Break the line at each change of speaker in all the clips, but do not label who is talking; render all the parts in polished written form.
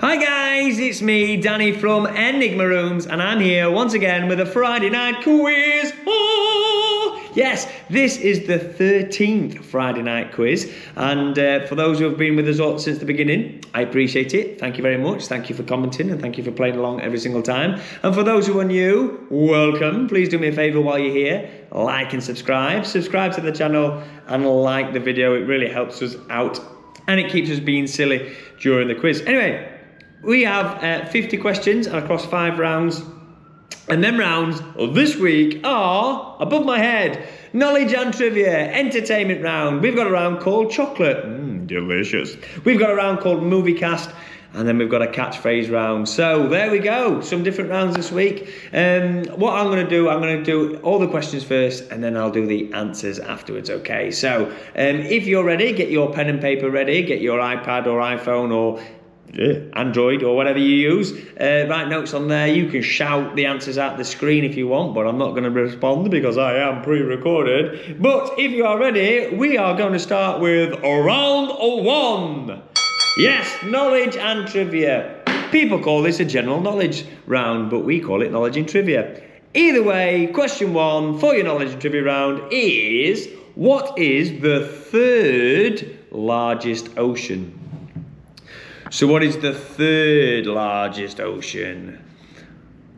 Hi guys, it's me, Danny from Enigma Rooms, and I'm here once again with a Friday night quiz. Oh! Yes, this is the 13th Friday night quiz, and for those who have been with us all since the beginning, I appreciate it. Thank you very much. Thank you for commenting, and thank you for playing along every single time. And for those who are new, welcome. Please do me a favour while you're here, like and subscribe. Subscribe to the channel and like the video. It really helps us out, and it keeps us being silly during the quiz. Anyway, we have 50 questions across 5 rounds, and them rounds this week are above my head. Knowledge and trivia, entertainment round. We've got a round called chocolate, delicious. We've got a round called movie cast, and then we've got a catchphrase round. So there we go, some different rounds this week. What I'm going to do all the questions first, and then I'll do the answers afterwards, okay? So if you're ready, get your pen and paper ready, get your iPad or iPhone or Android or whatever you use, write notes on there. You can shout the answers at the screen if you want, but I'm not going to respond because I am pre-recorded. But if you are ready, we are going to start with round 1. Yes, knowledge and trivia. People call this a general knowledge round, but we call it knowledge and trivia. Either way, question 1 for your knowledge and trivia round is, what is the 3rd largest ocean? So what is the 3rd largest ocean?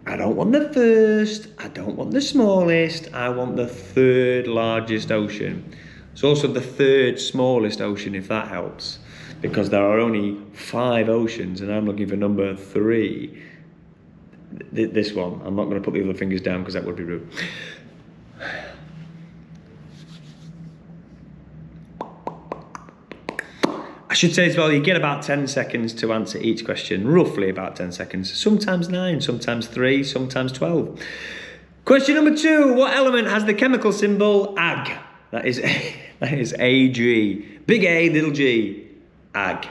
I don't want the first, I don't want the smallest, I want the 3rd largest ocean. It's also the 3rd smallest ocean, if that helps, because there are only 5 oceans and I'm looking for number 3. This one, I'm not going to put the other fingers down because that would be rude. I should say as well, you get about 10 seconds to answer each question, roughly about 10 seconds. Sometimes 9, sometimes 3, sometimes 12. Question number 2, what element has the chemical symbol Ag? That is Ag. Big A, little g, Ag.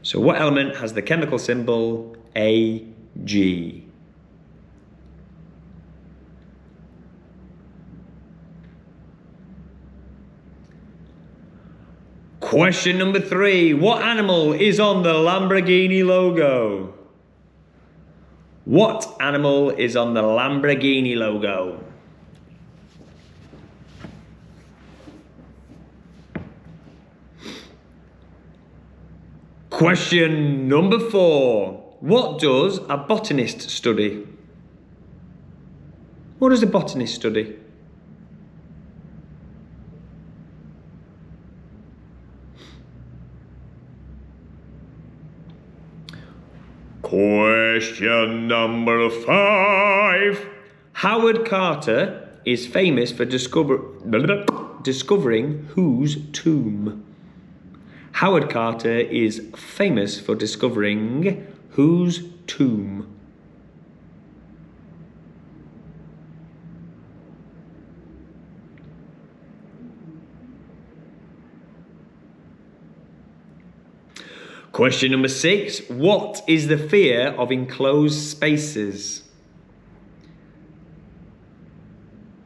So what element has the chemical symbol Ag? Question number 3. What animal is on the Lamborghini logo? What animal is on the Lamborghini logo? Question number 4. What does a botanist study? What does a botanist study? Question number 5. Howard Carter is famous for discovering whose tomb? Howard Carter is famous for discovering whose tomb? Question number 6. What is the fear of enclosed spaces?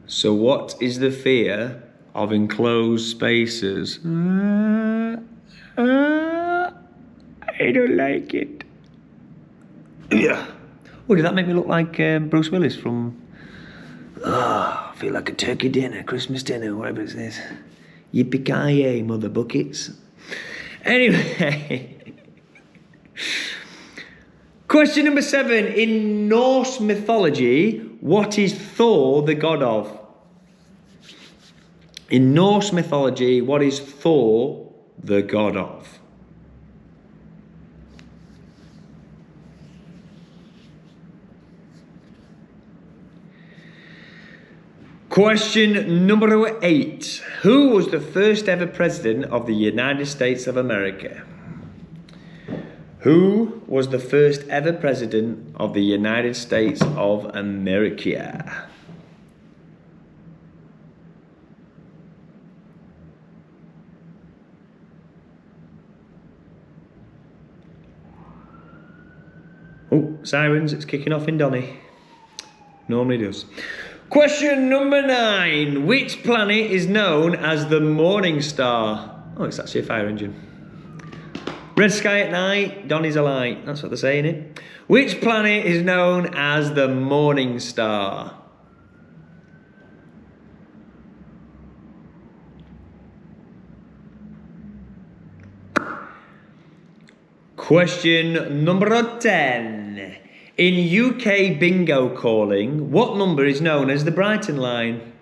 So what is the fear of enclosed spaces? I don't like it. Yeah. Oh, did that make me look like Bruce Willis from... I feel like a turkey dinner, Christmas dinner, whatever it is. Yippee-ki-yay, mother buckets. Anyway... Question number 7. In Norse mythology, what is Thor the god of? In Norse mythology, what is Thor the god of? Question number 8. Who was the first ever president of the United States of America? Who was the first ever president of the United States of America? Oh, sirens, it's kicking off in Donny. Normally does. Question number 9. Which planet is known as the Morning Star? Oh, it's actually a fire engine. Red sky at night, Donny's a light. That's what they're saying here. Which planet is known as the morning star? Question number 10. In UK bingo calling, what number is known as the Brighton line?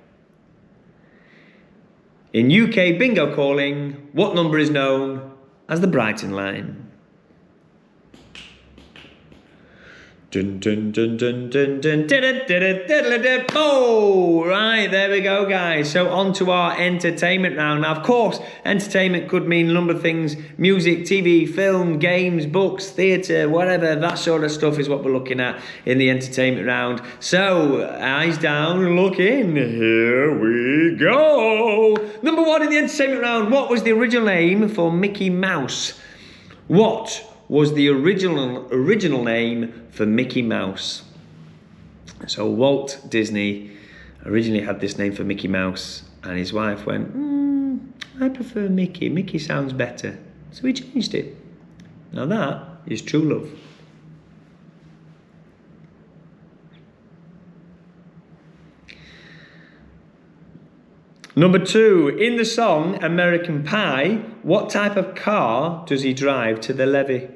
In UK bingo calling, what number is known as the Brighton line? Dun, dun, dun, dun, dun, dun, dun, dun, dun, dun, dun. Oh, right, there we go, guys. So on to our entertainment round. Now, of course, entertainment could mean a number of things. Music, TV, film, games, books, theatre, whatever. That sort of stuff is what we're looking at in the entertainment round. So, eyes down, look in. Here we go. Number 1 in the entertainment round. What was the original name for Mickey Mouse? What was the original name for Mickey Mouse? So Walt Disney originally had this name for Mickey Mouse, and his wife went, I prefer Mickey. Mickey sounds better. So he changed it. Now that is true love. Number 2, in the song American Pie, what type of car does he drive to the levee?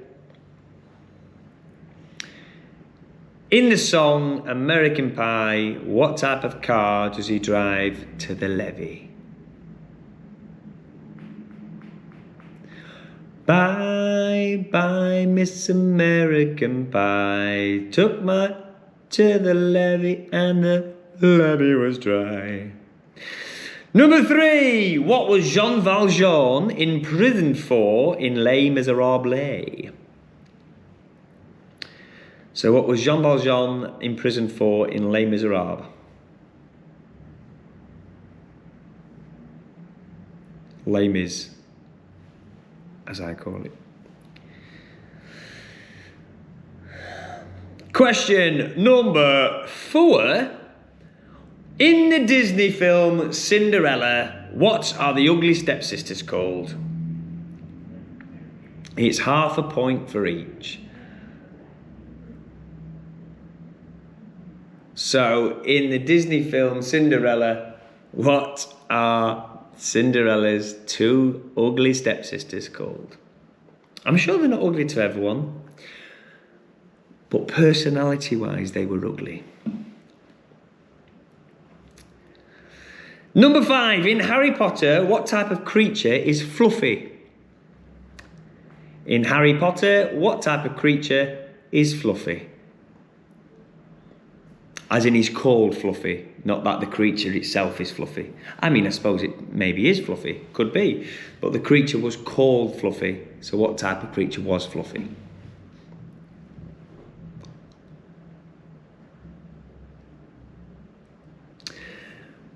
In the song American Pie, what type of car does he drive to the levee? Bye, bye, Miss American Pie, took my to the levee and the levee was dry. Number 3, what was Jean Valjean imprisoned for in Les Miserables? So what was Jean Valjean imprisoned for in Les Miserables? Les Mis, as I call it. Question number 4. In the Disney film Cinderella, what are the ugly stepsisters called? It's half a point for each. So, in the Disney film Cinderella, what are Cinderella's 2 ugly stepsisters called? I'm sure they're not ugly to everyone, but personality-wise, they were ugly. Number 5, in Harry Potter, what type of creature is Fluffy? In Harry Potter, what type of creature is Fluffy? As in he's called Fluffy, not that the creature itself is Fluffy. I mean, I suppose it maybe is Fluffy, could be. But the creature was called Fluffy, so what type of creature was Fluffy?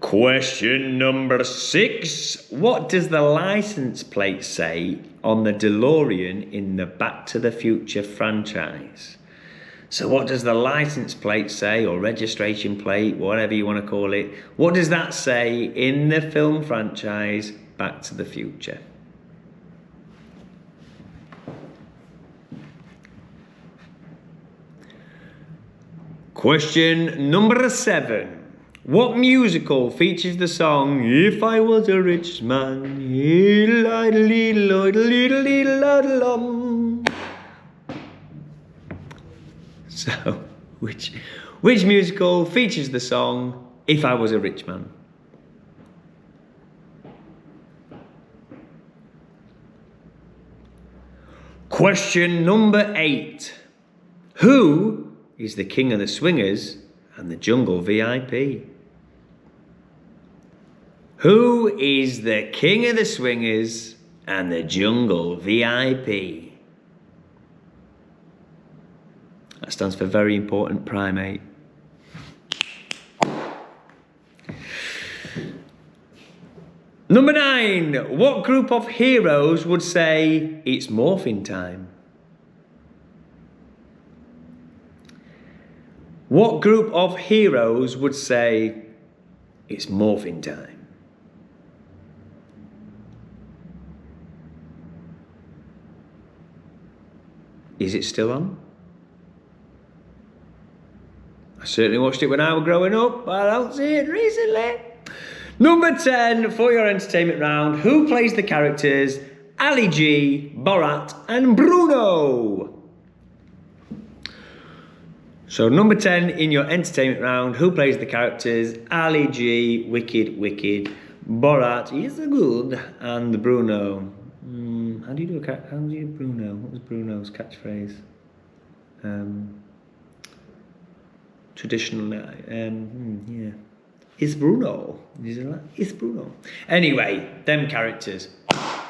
Question number 6. What does the license plate say on the DeLorean in the Back to the Future franchise? So what does the license plate say, or registration plate, whatever you want to call it, what does that say in the film franchise Back to the Future? Question number 7. What musical features the song If I Was a Rich Man? So, which musical features the song If I Was a Rich Man? Question number 8. Who is the King of the Swingers and the Jungle VIP? Who is the King of the Swingers and the Jungle VIP? That stands for very important primate. Number 9. What group of heroes would say it's morphin' time? What group of heroes would say it's morphin' time? Is it still on? I certainly watched it when I was growing up, but I don't see it recently. Number 10 for your entertainment round. Who plays the characters Ali G, Borat, and Bruno? So number 10 in your entertainment round. Who plays the characters Ali G, Wicked, Borat, he's a good, and Bruno. How do you do Bruno? What was Bruno's catchphrase? Traditional, yeah. It's Bruno. It's Bruno. Anyway, them characters.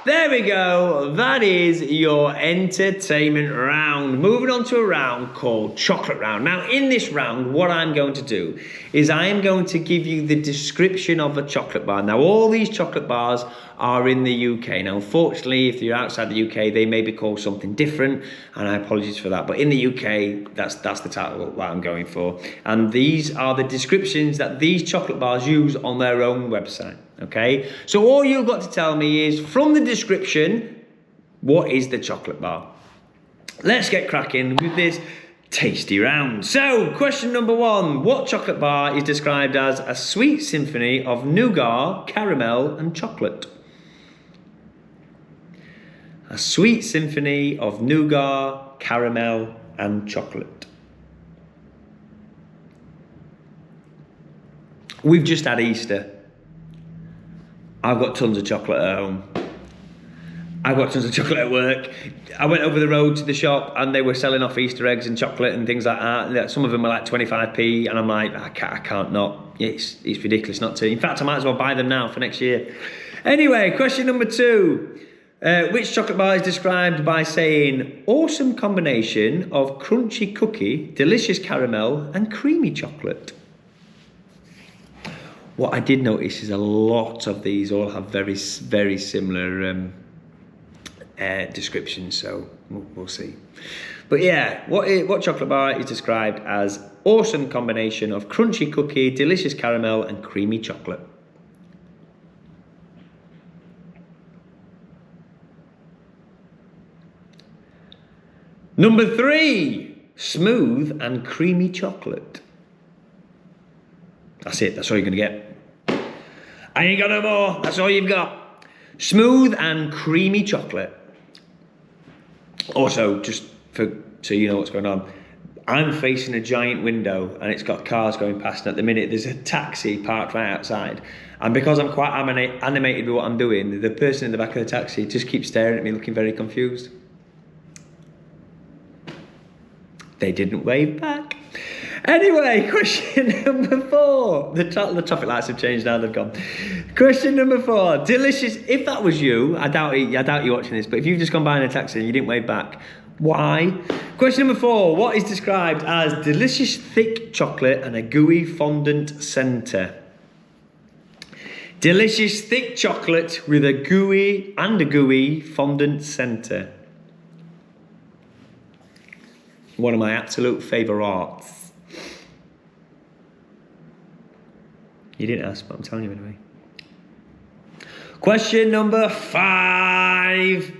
There we go. That is your entertainment round. Moving on to a round called Chocolate Round. Now, in this round, what I'm going to do is I am going to give you the description of a chocolate bar. Now, all these chocolate bars are in the UK. Now, unfortunately, if you're outside the UK, they may be called something different, and I apologize for that. But in the UK, that's the title that I'm going for. And these are the descriptions that these chocolate bars use on their own website. Okay, so all you've got to tell me is, from the description, what is the chocolate bar? Let's get cracking with this tasty round. So, question number 1. What chocolate bar is described as a sweet symphony of nougat, caramel, and chocolate? A sweet symphony of nougat, caramel, and chocolate. We've just had Easter. I've got tons of chocolate at home. I've got tons of chocolate at work. I went over the road to the shop and they were selling off Easter eggs and chocolate and things like that. Some of them are like 25p, and I'm like, I can't not. It's ridiculous not to. In fact, I might as well buy them now for next year. Anyway, question number 2. Which chocolate bar is described by saying, awesome combination of crunchy cookie, delicious caramel, and creamy chocolate? What I did notice is a lot of these all have very, very similar descriptions, so we'll see. But yeah, what chocolate bar is described as awesome combination of crunchy cookie, delicious caramel, and creamy chocolate? Number 3, smooth and creamy chocolate. That's it, that's all you're gonna get. I ain't got no more, that's all you've got. Smooth and creamy chocolate. Also, just so you know what's going on, I'm facing a giant window and it's got cars going past, and at the minute there's a taxi parked right outside. And because I'm quite animated with what I'm doing, the person in the back of the taxi just keeps staring at me looking very confused. They didn't wave back. Anyway, question number 4. The traffic lights have changed now, they've gone. Question number 4. Delicious. If that was you, I doubt you watching this, but if you've just gone by in a taxi and you didn't wave back, why? Question number 4. What is described as delicious thick chocolate and a gooey fondant centre? Delicious thick chocolate with a gooey fondant centre. One of my absolute favourites. You didn't ask, but I'm telling you anyway. Question number 5.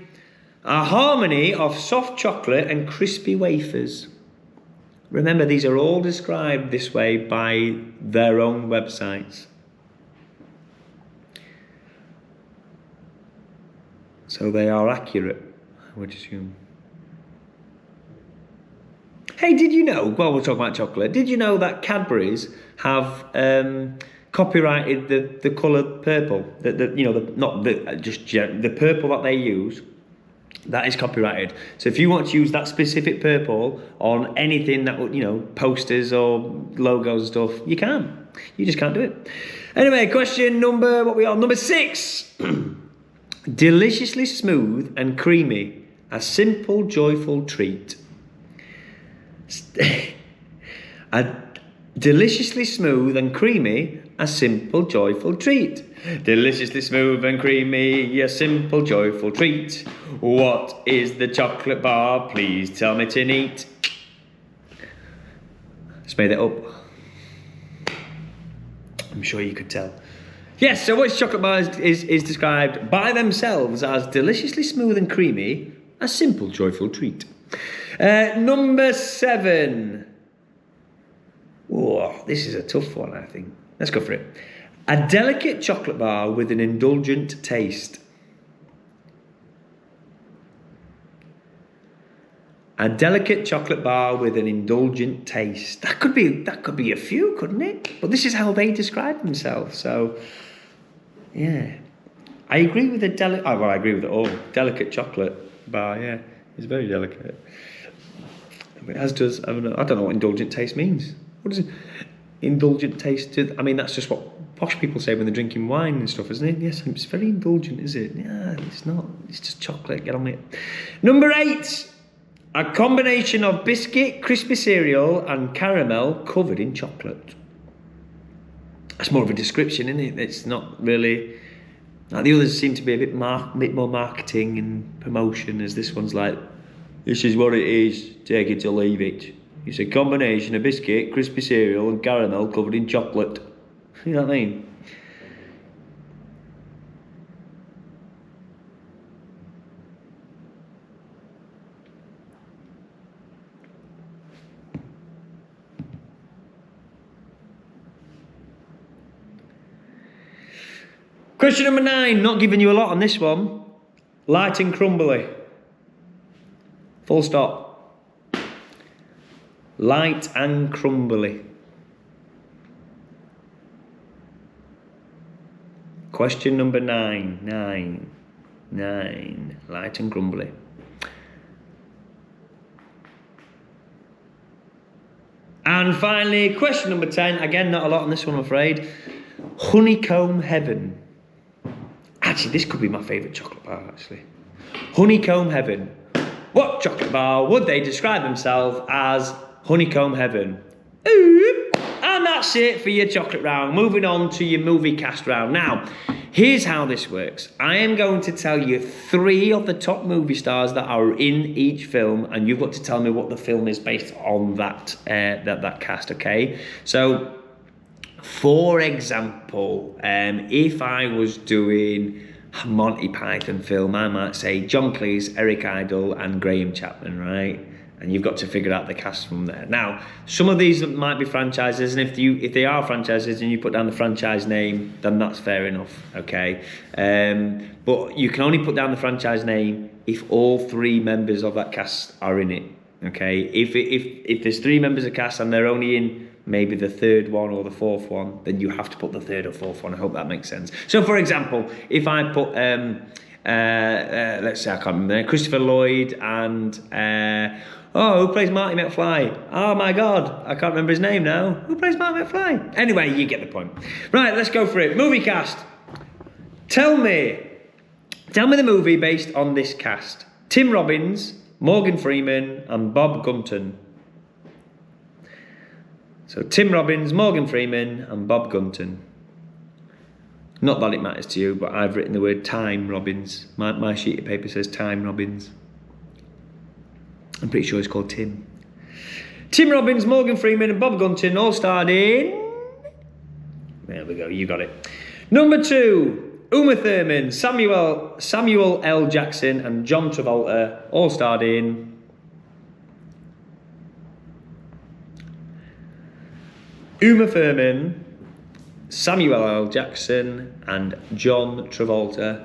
A harmony of soft chocolate and crispy wafers. Remember, these are all described this way by their own websites. So they are accurate, I would assume. Hey, did you know, while we're talking about chocolate, did you know that Cadbury's have copyrighted the colour purple? The purple that they use, that is copyrighted. So if you want to use that specific purple on anything that would, posters or logos and stuff, you can. You just can't do it. Anyway, question number 6. Deliciously smooth and creamy, a simple, joyful treat. A deliciously smooth and creamy, a simple, joyful treat. Deliciously smooth and creamy, a simple, joyful treat. What is the chocolate bar? Please tell me to eat. Just made it up. I'm sure you could tell. Yes, so which chocolate bar is described by themselves as deliciously smooth and creamy, a simple, joyful treat? Number 7. Oh, this is a tough one, I think. Let's go for it. A delicate chocolate bar with an indulgent taste. A delicate chocolate bar with an indulgent taste. That could be a few, couldn't it? But this is how they describe themselves. So, yeah, I agree with the delicate. Oh, well, I agree with it all. Delicate chocolate bar. Yeah, it's very delicate. As does I don't know what indulgent taste means. What does indulgent taste? I mean, that's just what posh people say when they're drinking wine and stuff, isn't it? Yes, it's very indulgent, is it? Yeah, it's not. It's just chocolate. Get on it. Number 8. A combination of biscuit, crispy cereal and caramel covered in chocolate. That's more of a description, isn't it? It's not really... Like the others seem to be a bit more marketing and promotion, as this one's like, this is what it is, take it or leave it. It's a combination of biscuit, crispy cereal and caramel covered in chocolate. You know what I mean? Question number 9, not giving you a lot on this one. Light and crumbly. Full stop. Light and crumbly. Question number 9. 9. Light and crumbly. And finally, question number 10. Again, not a lot on this one, I'm afraid. Honeycomb heaven. Actually, this could be my favourite chocolate bar, actually. Honeycomb heaven. What chocolate bar would they describe themselves as honeycomb heaven? Ooh. And that's it for your chocolate round. Moving on to your movie cast round. Now, here's how this works. I am going to tell you 3 of the top movie stars that are in each film, and you've got to tell me what the film is based on that cast, okay? So, for example, if I was doing a Monty Python film, I might say John Cleese, Eric Idle and Graham Chapman, right? And you've got to figure out the cast from there. Now, some of these might be franchises, and if they are franchises and you put down the franchise name, then that's fair enough, okay? But you can only put down the franchise name if all 3 members of that cast are in it, okay? If there's 3 members of cast and they're only in maybe the 3rd one or the 4th one, then you have to put the 3rd or 4th one. I hope that makes sense. So, for example, if I put, let's say, I can't remember, Christopher Lloyd and, who plays Marty McFly? Oh my God, I can't remember his name now. Who plays Marty McFly? Anyway, you get the point. Right, let's go for it. Movie cast. Tell me the movie based on this cast. Tim Robbins, Morgan Freeman and Bob Gunton. So Tim Robbins, Morgan Freeman and Bob Gunton. Not that it matters to you, but I've written the word Time Robbins. My sheet of paper says Time Robbins. I'm pretty sure it's called Tim. Tim Robbins, Morgan Freeman and Bob Gunton all starred in... There we go, you got it. Number 2, Uma Thurman, Samuel L. Jackson and John Travolta all starred in... Uma Thurman, Samuel L. Jackson and John Travolta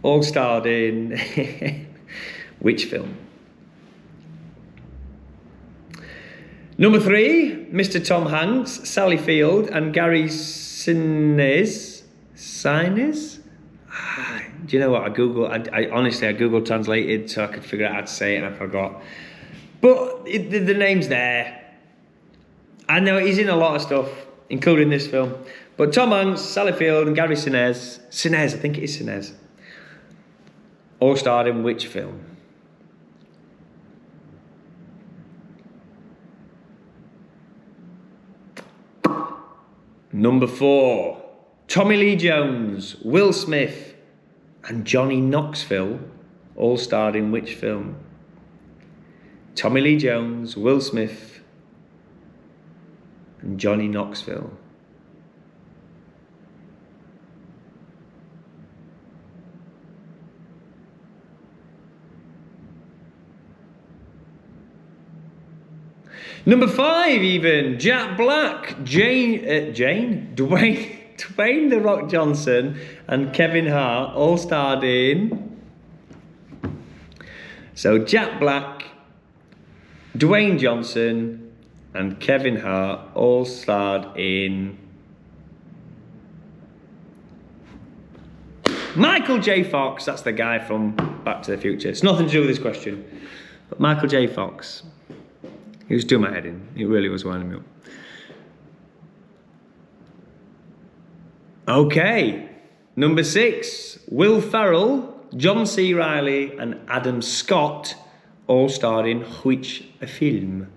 all starred in which film? Number 3, Mr. Tom Hanks, Sally Field and Gary Sinise? Do you know what? I honestly Google translated so I could figure out how to say it and I forgot. But the name's there. I know he's in a lot of stuff, including this film. But Tom Hanks, Sally Field and Gary Sinise, I think it is Sinise, all starred in which film? Number 4, Tommy Lee Jones, Will Smith and Johnny Knoxville all starred in which film? Tommy Lee Jones, Will Smith and Johnny Knoxville. Number 5 even, Jack Black, Dwayne The Rock Johnson and Kevin Hart all starred in... So Jack Black, Dwayne Johnson and Kevin Hart all starred in... Michael J. Fox, that's the guy from Back to the Future. It's nothing to do with this question. But Michael J. Fox, he was doing my head in. He really was winding me up. Okay, number 6. Will Ferrell, John C. Reilly and Adam Scott all starred in which film?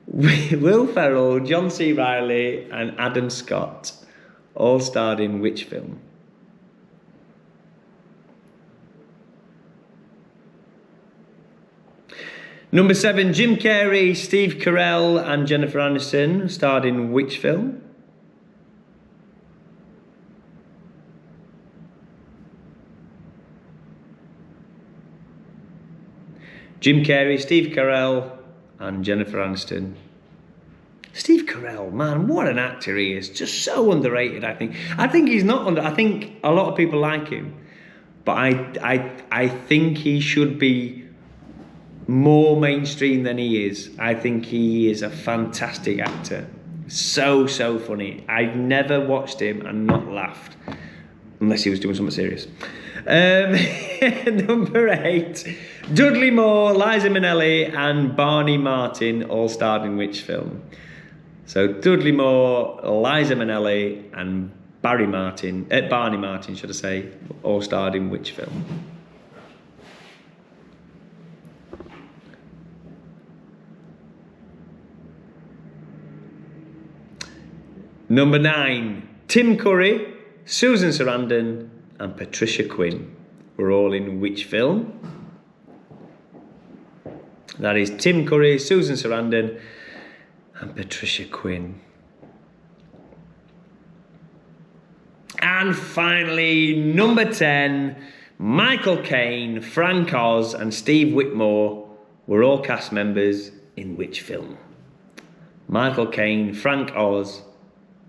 Will Ferrell, John C. Reilly and Adam Scott all starred in which film? Number 7, Jim Carrey, Steve Carell and Jennifer Aniston starred in which film? Jim Carrey, Steve Carell and Jennifer Aniston. Steve Carell, man, what an actor he is. Just so underrated, I think. I think he's not under... I think a lot of people like him. But I think he should be more mainstream than he is. I think he is a fantastic actor. So funny. I've never watched him and not laughed. Unless he was doing something serious. Number 8. Dudley Moore, Liza Minnelli and Barney Martin all starred in which film? So Dudley Moore, Liza Minnelli and Barney Martin, should I say, all starred in which film? Number 9. Tim Curry, Susan Sarandon and Patricia Quinn were all in which film? That is Tim Curry, Susan Sarandon and Patricia Quinn. And finally, number 10, Michael Caine, Frank Oz and Steve Whitmore were all cast members in which film? Michael Caine, Frank Oz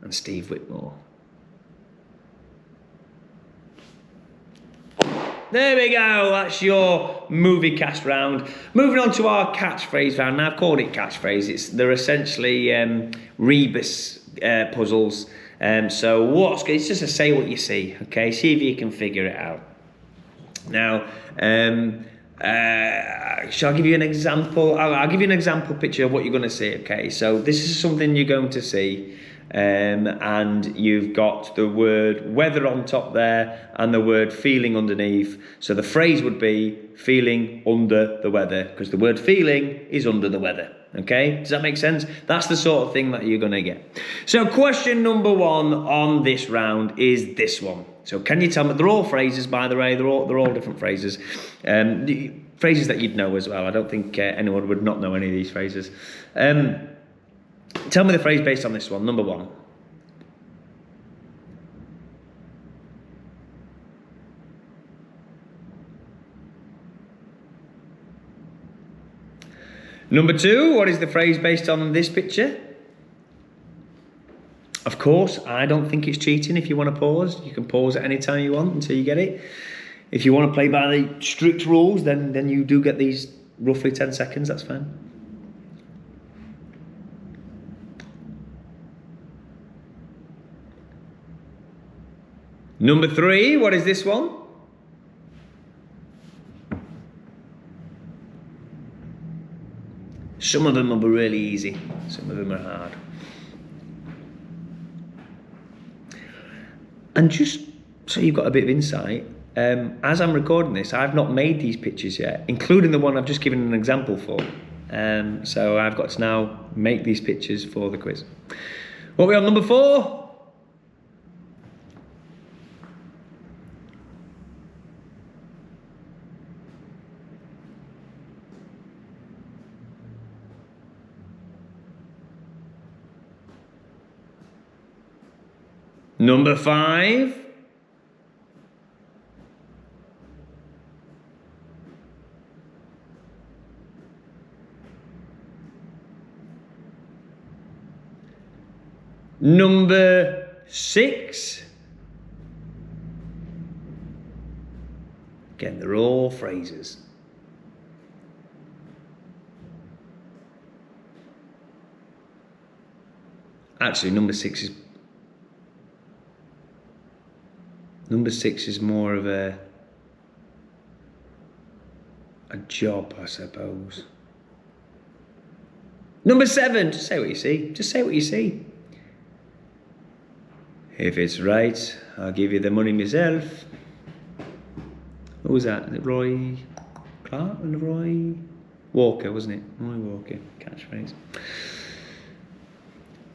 and Steve Whitmore. There we go, that's your movie cast round. Moving on to our catchphrase round. Now I've called it catchphrase. They're essentially rebus puzzles. So it's just a say what you see, okay? See if you can figure it out. Now, shall I give you an example? I'll give you an example picture of what you're going to see, okay? So this is something you're going to see. And you've got the word weather on top there and the word feeling underneath. So the phrase would be feeling under the weather, because the word feeling is under the weather. Okay, does that make sense? That's the sort of thing that you're going to get. So question number 1 on this round is this one. So can you tell me, they're all phrases, by the way, they're all different phrases. Phrases that you'd know as well. I don't think anyone would not know any of these phrases. Tell me the phrase based on this one, number 1. Number 2, what is the phrase based on this picture? Of course, I don't think it's cheating if you want to pause. You can pause at any time you want until you get it. If you want to play by the strict rules, then you do get these roughly 10 seconds, that's fine. Number 3, what is this one? Some of them will be really easy, some of them are hard. And just so you've got a bit of insight, as I'm recording this, I've not made these pictures yet, including the one I've just given an example for. So I've got to now make these pictures for the quiz. What are we on, number 4? Number 5. Number 6. Again, they're all phrases. Actually, number 6 is more of a job, I suppose. Number 7, just say what you see. Just say what you see. If it's right, I'll give you the money myself. What was that? Is it Roy Clark? Roy Walker, wasn't it? Roy Walker, catchphrase.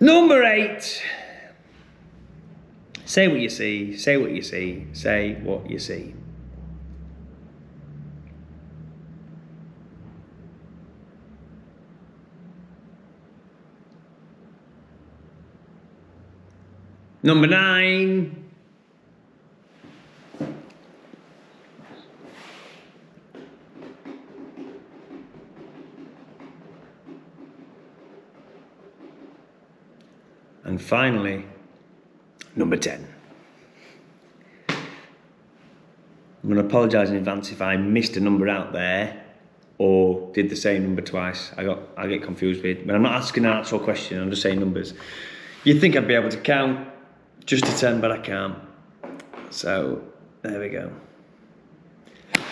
Number 8. Say what you see, say what you see, say what you see. Number 9. And finally, number 10. I'm going to apologise in advance if I missed a number out there or did the same number twice. I get confused with it. But I'm not asking an actual question, I'm just saying numbers. You'd think I'd be able to count just to 10, but I can't. So, there we go.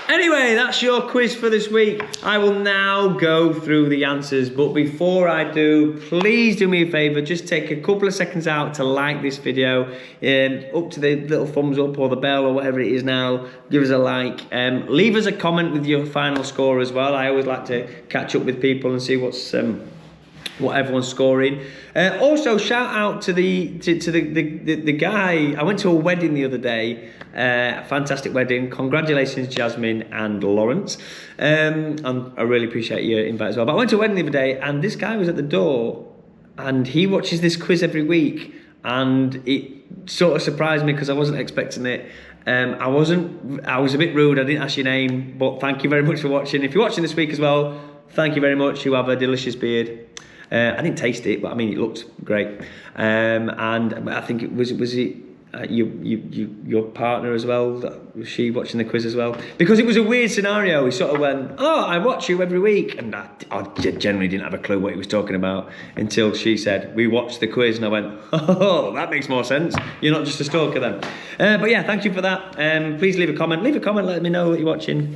Anyway, that's your quiz for this week. I will now go through the answers, but before I do, please do me a favour, just take a couple of seconds out to like this video, up to the little thumbs up or the bell or whatever it is now, give us a like. Leave us a comment with your final score as well. I always like to catch up with people and see what everyone's scoring. Also, shout out to the guy. I went to a wedding the other day, a fantastic wedding. Congratulations, Jasmine and Lawrence. And I really appreciate your invite as well. But I went to a wedding the other day, and this guy was at the door, and he watches this quiz every week, and it sort of surprised me because I wasn't expecting it. I was a bit rude. I didn't ask your name, but thank you very much for watching. If you're watching this week as well, thank you very much. You have a delicious beard. I didn't taste it, but I mean, it looked great. And I think it was your partner as well? Was she watching the quiz as well? Because it was a weird scenario. He sort of went, "Oh, I watch you every week," and I generally didn't have a clue what he was talking about until she said, "We watched the quiz," and I went, "Oh, that makes more sense. You're not just a stalker then." But yeah, thank you for that. Please leave a comment. Leave a comment. Let me know that you're watching.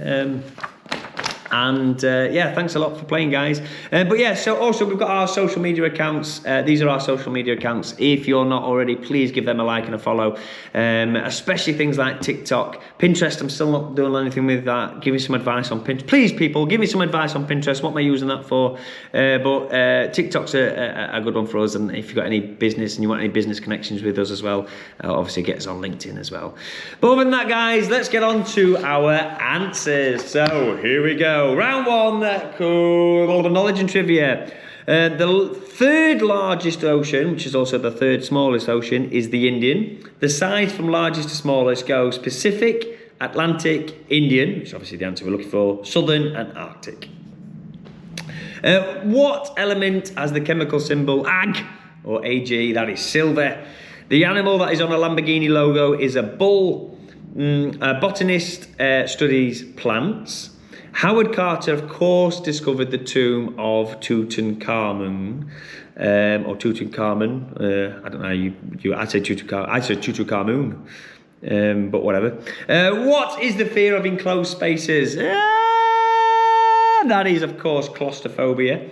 Yeah, thanks a lot for playing, guys. But yeah, so also we've got our social media accounts. These are our social media accounts. If you're not already, please give them a like and a follow. Especially things like TikTok. Pinterest, I'm still not doing anything with that. Give me some advice on Pinterest. Please, people, give me some advice on Pinterest. What am I using that for? But TikTok's a good one for us. And if you've got any business and you want any business connections with us as well, obviously get us on LinkedIn as well. But other than that, guys, let's get on to our answers. So here we go. Round 1, called knowledge and trivia. The third largest ocean, which is also the third smallest ocean, is the Indian. The size from largest to smallest goes Pacific, Atlantic, Indian, which is obviously the answer we're looking for, Southern and Arctic. What element has the chemical symbol Ag, or Ag, that is silver? The animal that is on a Lamborghini logo is a bull. A botanist studies plants. Howard Carter, of course, discovered the tomb of Tutankhamun, or Tutankhamun. I don't know. I say Tutankhamun. I say Tutankhamun, but whatever. What is the fear of enclosed spaces? That is, of course, claustrophobia.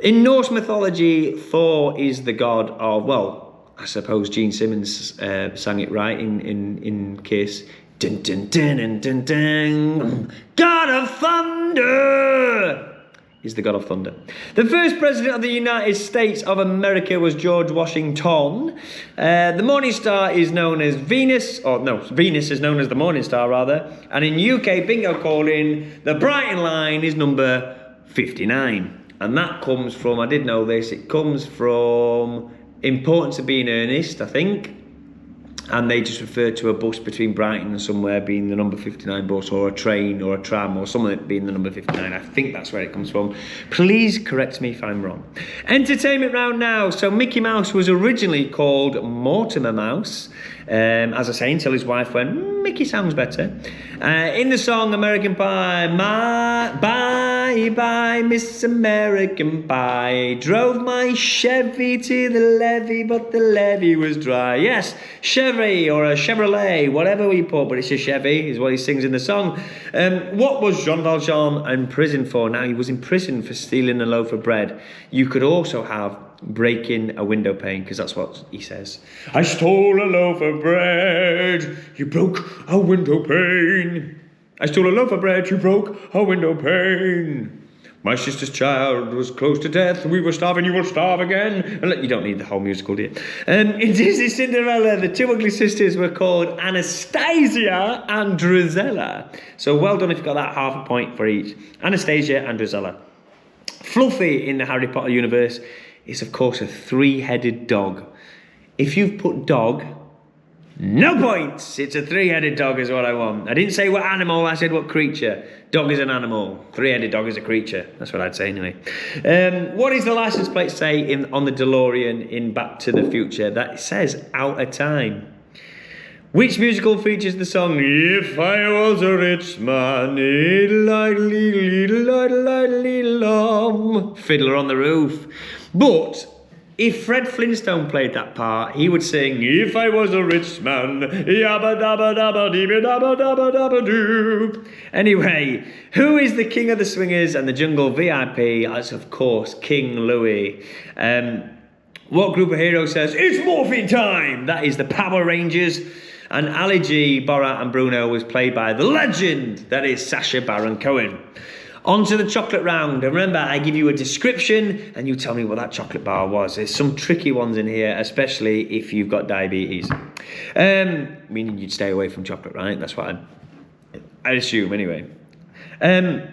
In Norse mythology, Thor is the god of, well, I suppose Gene Simmons sang it right in Kiss. Dun, dun, dun, dun, dun, dun. God of Thunder! He's the God of Thunder. The first president of the United States of America was George Washington. The morning star is known as Venus, or no, Venus is known as the morning star, rather. And in UK bingo calling, the Brighton line is number 59. And that comes from, I did know this, it comes from Importance of Being Earnest, I think. and they just refer to a bus between Brighton and somewhere being the number 59 bus, or a train or a tram or something being the number 59. I think that's where it comes from. Please correct me if I'm wrong. Entertainment round now. So Mickey Mouse was originally called Mortimer Mouse, as I say, until his wife went, Mickey sounds better. In the song American Pie, bye bye Miss American Pie, drove my Chevy to the levee, but the levee was dry. Yes, Chevy or a Chevrolet, whatever we put, but it's a Chevy is what he sings in the song. What was Jean Valjean in prison for? Now, he was in prison for stealing a loaf of bread. You could also have breaking a window pane, because that's what he says. I stole a loaf of bread, you broke a window pane. I stole a loaf of bread, you broke a window pane. My sister's child was close to death, we were starving, you will starve again. And you don't need the whole musical, do you? In Disney Cinderella, the two ugly sisters were called Anastasia and Drizella. So well done if you got that, half a point for each. Anastasia and Drizella. Fluffy in the Harry Potter universe is, of course, a three-headed dog. If you've put dog, no points. It's a three-headed dog is what I want. I didn't say what animal, I said what creature. Dog is an animal. Three-headed dog is a creature. That's what I'd say anyway. What does the license plate say on the DeLorean in Back to the Future? That says out of time. Which musical features the song If I Was a Rich Man? Fiddler on the Roof. But if Fred Flintstone played that part, he would sing If I Was a Rich Man, yabba dabba dabba dibba dabba dabba dabba doo. Anyway, who is the king of the swingers and the jungle VIP? That's, of course, King Louie. What group of heroes says it's morphine time? That is the Power Rangers. And Ali G, Borat and Bruno was played by the legend, that is Sacha Baron Cohen. On to the chocolate round. And remember, I give you a description and you tell me what that chocolate bar was. There's some tricky ones in here, especially if you've got diabetes. Meaning you'd stay away from chocolate, right? That's what I'd assume anyway. A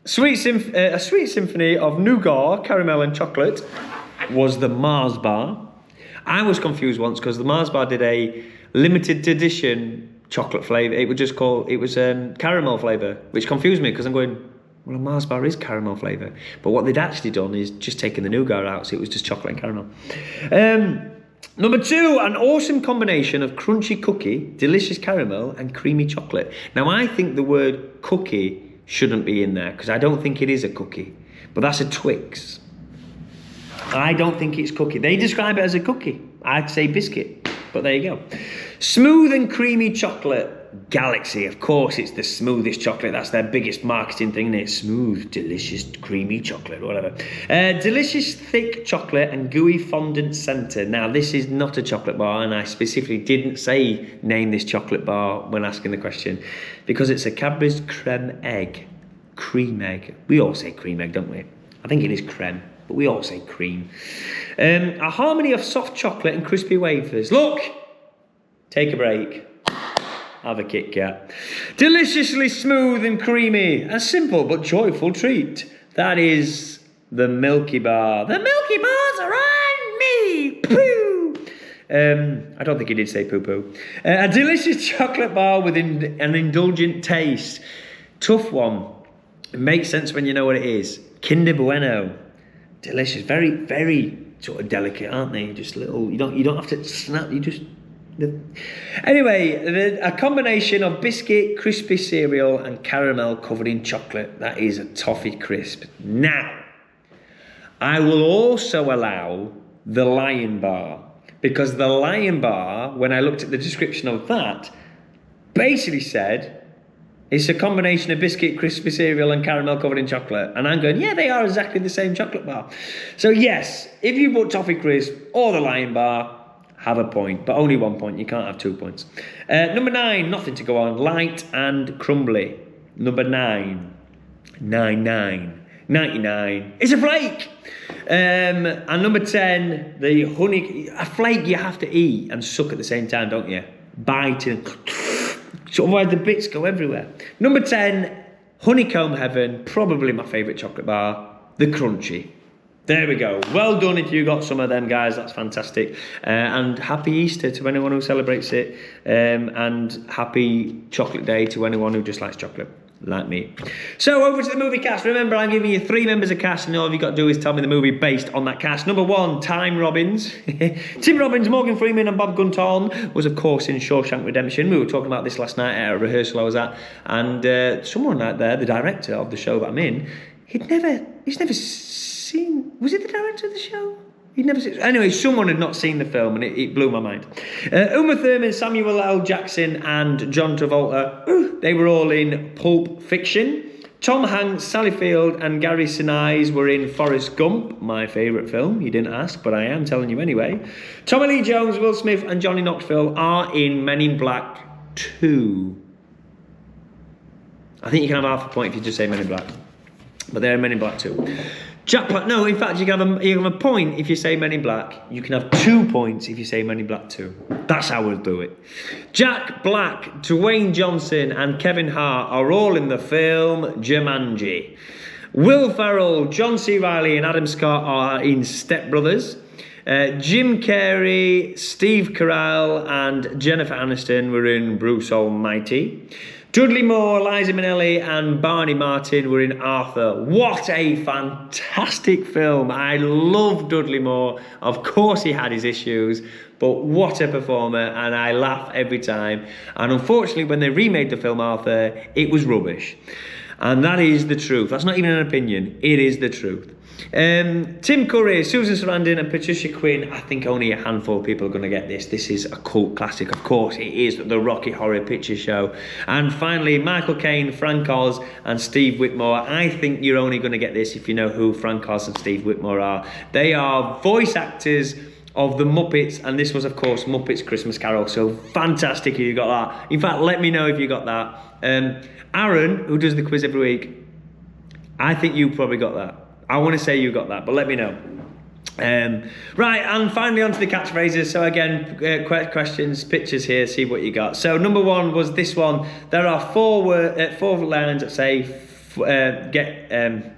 sweet symphony of nougat, caramel and chocolate was the Mars bar. I was confused once because the Mars bar did a limited edition chocolate flavour. It was caramel flavour, which confused me because I'm going, well, a Mars bar is caramel flavour. But what they'd actually done is just taken the nougat out, so it was just chocolate and caramel. Number 2, an awesome combination of crunchy cookie, delicious caramel, and creamy chocolate. Now, I think the word cookie shouldn't be in there, because I don't think it is a cookie. But that's a Twix. I don't think it's cookie. They describe it as a cookie. I'd say biscuit, but there you go. Smooth and creamy chocolate. Galaxy, of course, it's the smoothest chocolate. That's their biggest marketing thing, isn't it? Smooth, delicious, creamy chocolate, whatever. Delicious, thick chocolate and gooey fondant centre. Now, this is not a chocolate bar, and I specifically didn't say name this chocolate bar when asking the question, because it's a Cadbury's cream egg. We all say cream egg, don't we? I think it is creme, but we all say cream. A harmony of soft chocolate and crispy wafers. Look! Take a break. Have a Kit Kat. Deliciously smooth and creamy. A simple but joyful treat. That is the Milky Bar. The Milky Bars are on me! Poo! I don't think he did say poo-poo. A delicious chocolate bar with an indulgent taste. Tough one. It makes sense when you know what it is. Kinder Bueno. Delicious. Very, very sort of delicate, aren't they? Just little. You don't have to snap. You just. Anyway, a combination of biscuit, crispy cereal and caramel covered in chocolate. That is a toffee crisp. Now, I will also allow the Lion Bar, because the Lion Bar, when I looked at the description of that, basically said it's a combination of biscuit, crispy cereal and caramel covered in chocolate. And I'm going, yeah, they are exactly the same chocolate bar. So yes, if you put toffee crisp or the Lion Bar, have a point, but only 1 point. You can't have 2 points. Number 9, nothing to go on. Light and crumbly. Number 9. 99. It's a flake. And number 10, the honey. A flake you have to eat and suck at the same time, don't you? Bite and otherwise the bits go everywhere. Number 10, honeycomb heaven. Probably my favourite chocolate bar. The crunchy. There we go. Well done if you got some of them, guys. That's fantastic. And happy Easter to anyone who celebrates it. And happy Chocolate Day to anyone who just likes chocolate, like me. So over to the movie cast. Remember, I'm giving you 3 members of cast, and all you've got to do is tell me the movie based on that cast. Number 1, Tim Robbins. Tim Robbins, Morgan Freeman and Bob Gunthorne was, of course, in Shawshank Redemption. We were talking about this last night at a rehearsal I was at. And someone out there, the director of the show that I'm in, he's never seen... Was it the director of the show? He'd never seen... Anyway, someone had not seen the film, and it blew my mind. Uma Thurman, Samuel L. Jackson and John Travolta, they were all in Pulp Fiction. Tom Hanks, Sally Field and Gary Sinise were in Forrest Gump, my favourite film. You didn't ask, but I am telling you anyway. Tommy Lee Jones, Will Smith and Johnny Knoxville are in Men in Black 2. I think you can have half a point if you just say Men in Black. But they're in Men in Black 2. Jack Black, no, in fact, you can have a point if you say Men in Black. You can have 2 points if you say Men in Black 2. That's how we'll do it. Jack Black, Dwayne Johnson and Kevin Hart are all in the film Jumanji. Will Ferrell, John C. Reilly and Adam Scott are in Step Brothers. Jim Carrey, Steve Carell and Jennifer Aniston were in Bruce Almighty. Dudley Moore, Liza Minnelli and Barney Martin were in Arthur. What a fantastic film. I love Dudley Moore. Of course he had his issues, but what a performer, and I laugh every time. And unfortunately, when they remade the film Arthur, it was rubbish. And that is the truth. That's not even an opinion. It is the truth. Tim Curry, Susan Sarandon and Patricia Quinn. I think only a handful of people are going to get this. This is a cult classic. Of course, it is the Rocky Horror Picture Show. And finally, Michael Caine, Frank Oz and Steve Whitmore. I think you're only going to get this if you know who Frank Oz and Steve Whitmore are. They are voice actors of the Muppets, and this was, of course, Muppets Christmas Carol. So fantastic if you got that. In fact, let me know if you got that. Aaron, who does the quiz every week, I think you probably got that. I want to say you got that, but let me know. Right, and finally on to the catchphrases. So again, questions, pictures here, see what you got. So number 1 was this one. There are 4 lines that say, get it.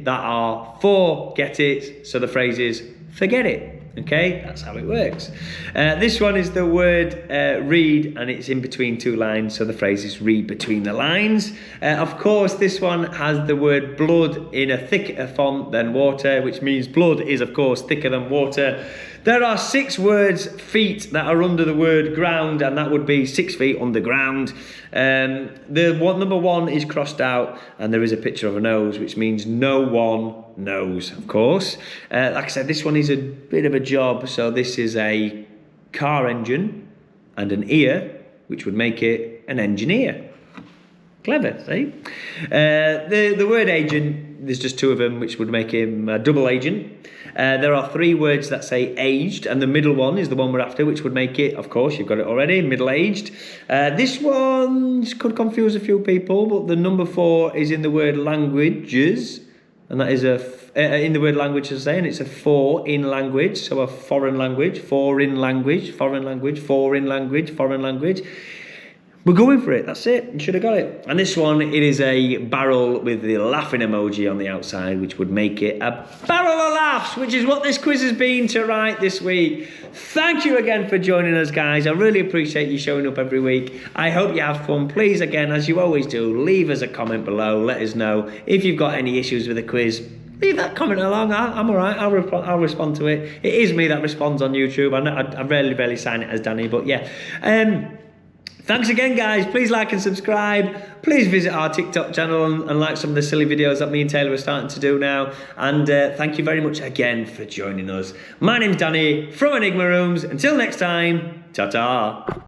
That are 4 get it. So the phrase is, forget it. Okay, that's how it works. This one is the word read, and it's in between 2 lines, so the phrase is read between the lines. Of course, this one has the word blood in a thicker font than water, which means blood is, of course, thicker than water. There are 6 words, feet, that are under the word ground, and that would be 6 feet underground. Number 1 is crossed out, and there is a picture of a nose, which means no one knows, of course. Like I said, this one is a bit of a job, so this is a car engine and an ear, which would make it an engineer. Clever, see? The word agent, there's just 2 of them, which would make him a double agent. There are 3 words that say aged, and the middle one is the one we're after, which would make it, of course, you've got it already, middle-aged. This one could confuse a few people, but the number 4 is in the word languages, and that is in the word language, as I say, and it's a 4 in language, so a foreign language, 4 in language, foreign language, 4 in language, foreign language. We're going for it, that's it, you should have got it. And this one, it is a barrel with the laughing emoji on the outside, which would make it a barrel of laughs, which is what this quiz has been to write this week. Thank you again for joining us, guys. I really appreciate you showing up every week. I hope you have fun. Please, again, as you always do, leave us a comment below. Let us know if you've got any issues with the quiz. Leave that comment along. I'm all right. I'll respond to it. It is me that responds on YouTube. I rarely sign it as Danny, but yeah. Thanks again, guys. Please like and subscribe. Please visit our TikTok channel and like some of the silly videos that me and Taylor are starting to do now. And thank you very much again for joining us. My name's Danny from Enigma Rooms. Until next time, ta-ta.